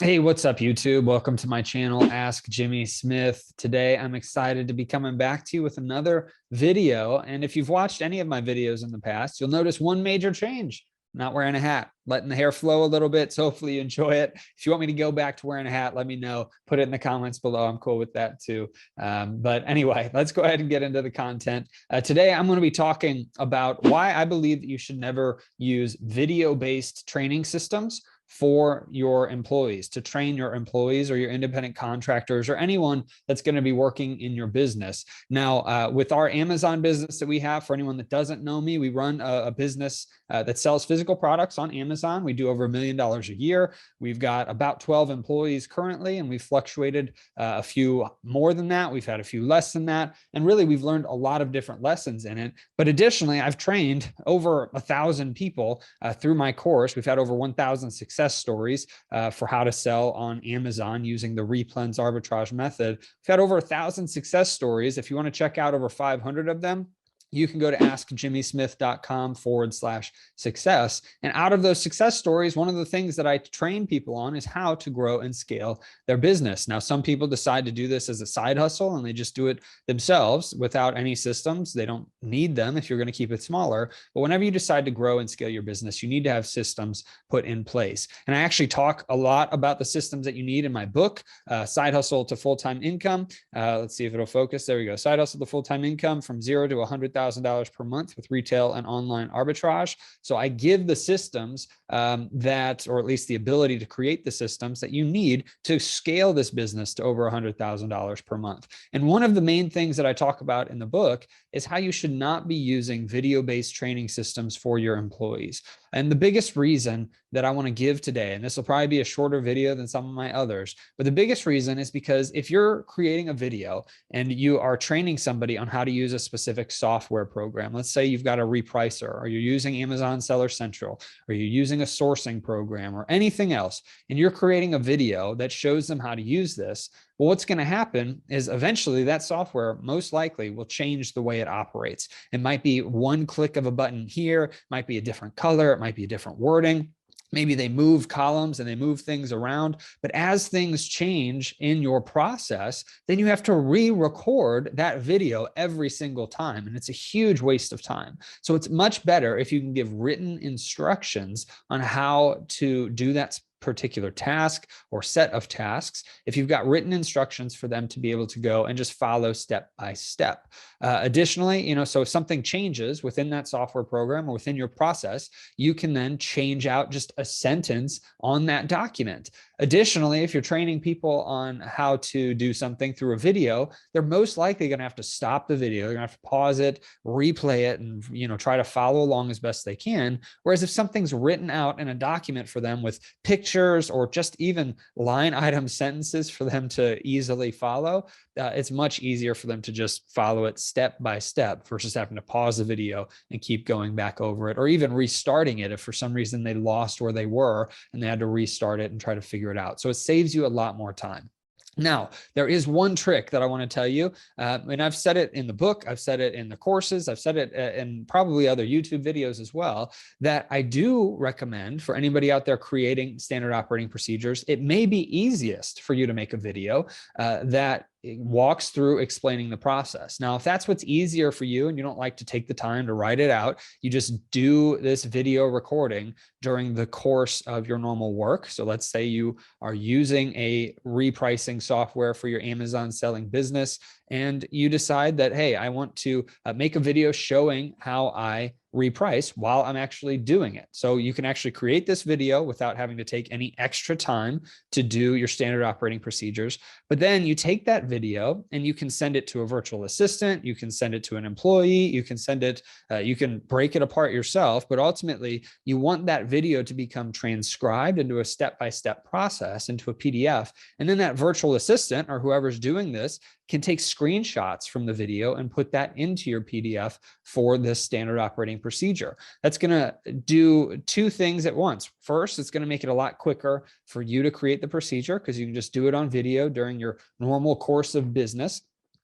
Hey, what's up, YouTube? Welcome to my channel, Ask Jimmy Smith. Today, I'm excited to be coming back to you with another video. And if you've watched any of my videos in the past, you'll notice one major change: not wearing a hat, letting the hair flow a little bit. So hopefully you enjoy it. If you want me to go back to wearing a hat, let me know. Put it in the comments below. I'm cool with that too. But anyway, let's go ahead and get into the content. Today, I'm going to be talking about why I believe that you should never use video-based training systems for your employees, to train your employees or your independent contractors or anyone that's going to be working in your business. Now, with our Amazon business that we have, for anyone that doesn't know me, we run a business that sells physical products on Amazon. We do over $1 million a year. We've got about 12 employees currently, and we've fluctuated a few more than that. We've had a few less than that. And really, we've learned a lot of different lessons in it. But additionally, I've trained over 1,000 people through my course. We've had over 1,000 success stories for how to sell on Amazon using the replens arbitrage method. We've had over 1,000 success stories. If you want to check out over 500 of them, you can go to AskJimmySmith.com/success. And out of those success stories, one of the things that I train people on is how to grow and scale their business. Now, some people decide to do this as a side hustle and they just do it themselves without any systems. They don't need them if you're going to keep it smaller. But whenever you decide to grow and scale your business, you need to have systems put in place. And I actually talk a lot about the systems that you need in my book, Side Hustle to Full-Time Income. Let's see if it'll focus. There we go. Side Hustle to Full-Time Income from $0 to $100,000 per month with retail and online arbitrage. So I give the systems that, or at least the ability to create the systems that you need to scale this business to over $100,000 per month. And one of the main things that I talk about in the book is how you should not be using video-based training systems for your employees. And the biggest reason that I want to give today, and this will probably be a shorter video than some of my others, but the biggest reason is because if you're creating a video and you are training somebody on how to use a specific software program, let's say you've got a repricer, or you're using Amazon Seller Central, or you're using a sourcing program or anything else, and you're creating a video that shows them how to use this, well, what's going to happen is eventually that software most likely will change the way it operates. It might be one click of a button here, might be a different color, it might be a different wording. Maybe they move columns and they move things around, but as things change in your process, then you have to re-record that video every single time. And it's a huge waste of time. So it's much better if you can give written instructions on how to do that particular task or set of tasks, if you've got written instructions for them to be able to go and just follow step by step. Additionally, so if something changes within that software program or within your process, you can then change out just a sentence on that document. Additionally, if you're training people on how to do something through a video, they're most likely going to have to stop the video. You're going to have to pause it, replay it, and try to follow along as best they can. Whereas if something's written out in a document for them with pictures or just even line item sentences for them to easily follow, it's much easier for them to just follow it step by step versus having to pause the video and keep going back over it, or even restarting it if for some reason they lost where they were and they had to restart it and try to figure it out. So it saves you a lot more time. Now, there is one trick that I want to tell you, and I've said it in the book, I've said it in the courses, I've said it in probably other YouTube videos as well, that I do recommend for anybody out there creating standard operating procedures. It may be easiest for you to make a video that walks through explaining the process. Now, if that's what's easier for you and you don't like to take the time to write it out, you just do this video recording during the course of your normal work. So let's say you are using a repricing software for your Amazon selling business, and you decide that, hey, I want to make a video showing how I reprice while I'm actually doing it. So you can actually create this video without having to take any extra time to do your standard operating procedures. But then you take that video and you can send it to a virtual assistant. You can send it to an employee. You can send it, you can break it apart yourself, but ultimately you want that video to become transcribed into a step-by-step process into a PDF. And then that virtual assistant or whoever's doing this can take screenshots from the video and put that into your PDF for this standard operating procedure. That's going to do two things at once. First, it's going to make it a lot quicker for you to create the procedure because you can just do it on video during your normal course of business.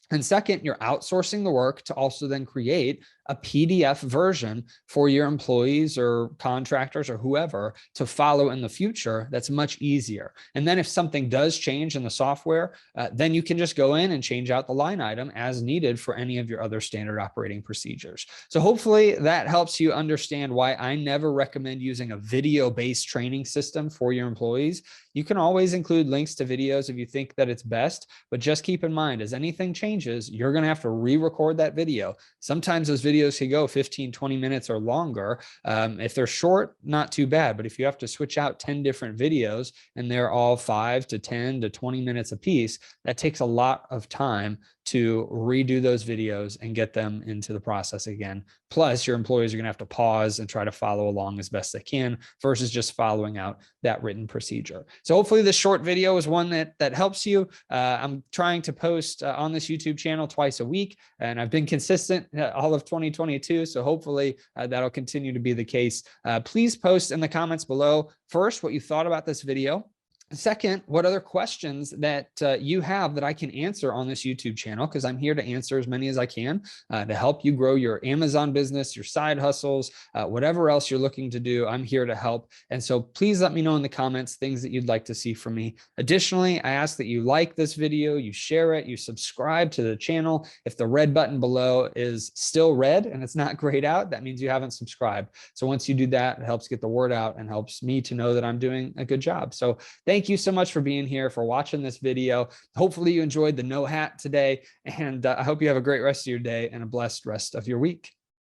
And second, you're outsourcing the work to also then create a PDF version for your employees or contractors or whoever to follow in the future. That's much easier. And then if something does change in the software, then you can just go in and change out the line item as needed for any of your other standard operating procedures. So hopefully that helps you understand why I never recommend using a video-based training system for your employees. You can always include links to videos if you think that it's best, but just keep in mind, as anything changes, you're going to have to re-record that video. Sometimes those videos can go 15, 20 minutes or longer. If they're short, not too bad, but if you have to switch out 10 different videos and they're all 5 to 10 to 20 minutes a piece, that takes a lot of time to redo those videos and get them into the process again. Plus, your employees are going to have to pause and try to follow along as best they can versus just following out that written procedure. So hopefully this short video is one that helps you. I'm trying to post on this YouTube channel twice a week, and I've been consistent all of 2022. So hopefully that'll continue to be the case. Please post in the comments below, first, what you thought about this video. Second, what other questions that you have that I can answer on this YouTube channel, because I'm here to answer as many as I can to help you grow your Amazon business, your side hustles, whatever else you're looking to do. I'm here to help. And so please let me know in the comments things that you'd like to see from me. Additionally, I ask that you like this video, you share it, you subscribe to the channel. If the red button below is still red and it's not grayed out, that means you haven't subscribed. So once you do that, it helps get the word out and helps me to know that I'm doing a good job. So thank you so much for being here, for watching this video. Hopefully you enjoyed the no hat today, and I hope you have a great rest of your day and a blessed rest of your week.